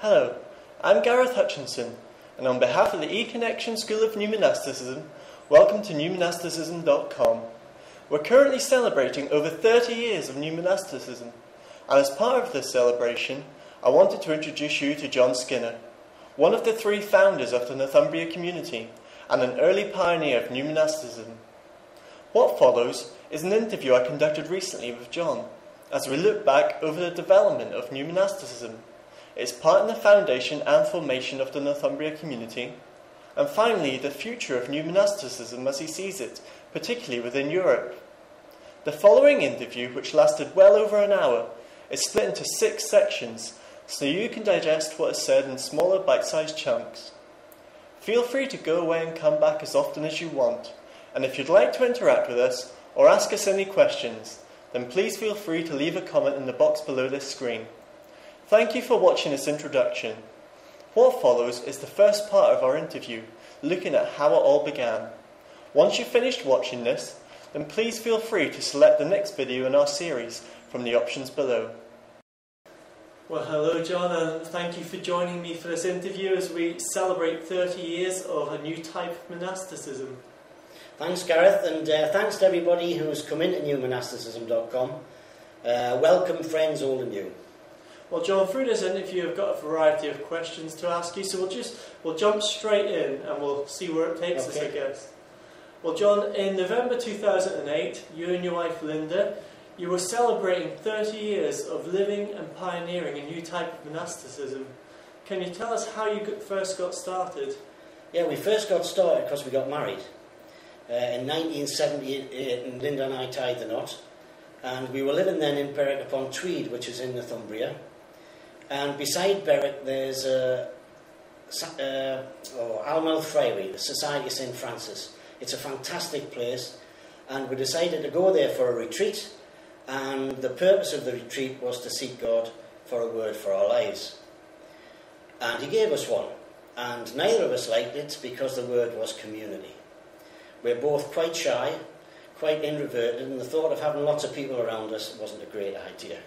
Hello, I'm Gareth Hutchinson, and on behalf of the eConnection School of New Monasticism, welcome to newmonasticism.com. We're currently celebrating over 30 years of new monasticism, and as part of this celebration, I wanted to introduce you to John Skinner, one of the three founders of the Northumbria community and an early pioneer of new monasticism. What follows is an interview I conducted recently with John, as we look back over the development of new monasticism, its part in the foundation and formation of the Northumbria community, and finally the future of new monasticism as he sees it, particularly within Europe. The following interview, which lasted well over an hour, is split into 6 sections, so you can digest what is said in smaller bite-sized chunks. Feel free to go away and come back as often as you want, and if you'd like to interact with us or ask us any questions, then please feel free to leave a comment in the box below this screen. Thank you for watching this introduction. What follows is the first part of our interview, looking at how it all began. Once you've finished watching this, then please feel free to select the next video in our series from the options below. Well, hello John, and thank you for joining me for this interview as we celebrate 30 years of a new type of monasticism. Thanks Gareth, and thanks to everybody who has come into newmonasticism.com. Welcome friends old and new. Well John, through this interview I've got a variety of questions to ask you, so we'll jump straight in and we'll see where it takes us, I guess. Well John, in November 2008, you and your wife Linda, you were celebrating 30 years of living and pioneering a new type of monasticism. Can you tell us how you first got started? Yeah, we first got started because we got married. In 1978, and Linda and I tied the knot, and we were living then in Berwick upon Tweed, which is in Northumbria. And beside Berwick there's Almouth Friary, the Society of St. Francis. It's a fantastic place, and we decided to go there for a retreat, and the purpose of the retreat was to seek God for a word for our lives. And he gave us one, and neither of us liked it because the word was community. We're both quite shy, quite introverted, and the thought of having lots of people around us wasn't a great idea.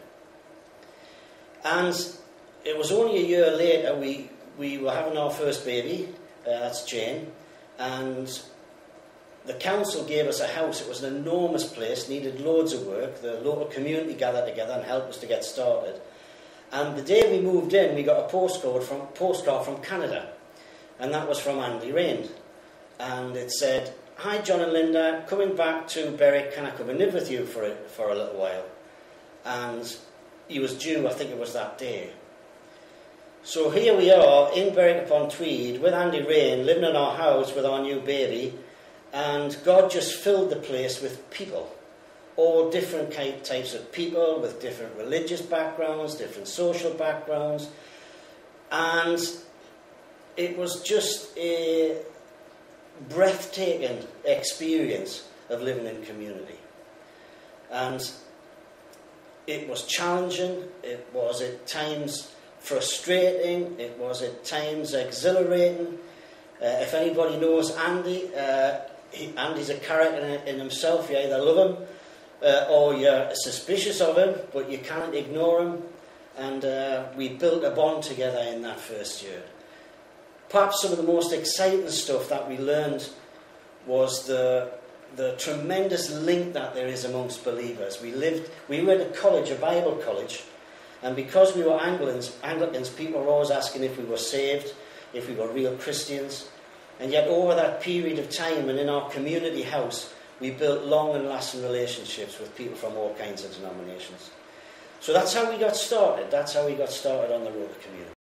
And it was only a year later we were having our first baby, that's Jane, and the council gave us a house. It was an enormous place, needed loads of work. The local community gathered together and helped us to get started. And the day we moved in, we got a postcard from Canada, and that was from Andy Rain. And it said, "Hi John and Linda, coming back to Berwick, can I come and live with you for a little while?" And he was due, I think it was that day. So here we are in Berwick upon Tweed with Andy Rain, living in our house with our new baby, and God just filled the place with people. All different types of people with different religious backgrounds, different social backgrounds, and it was just a breathtaking experience of living in community. And it was challenging, it was at times frustrating, it was at times exhilarating. If anybody knows Andy, Andy's a character in himself. You either love him or you're suspicious of him, but you can't ignore him. And we built a bond together in that first year. Perhaps some of the most exciting stuff that we learned was the tremendous link that there is amongst believers. We were at a college, a Bible college, and because we were Anglicans, people were always asking if we were saved, if we were real Christians. And yet over that period of time and in our community house, we built long and lasting relationships with people from all kinds of denominations. So that's how we got started. That's how we got started on the road to community.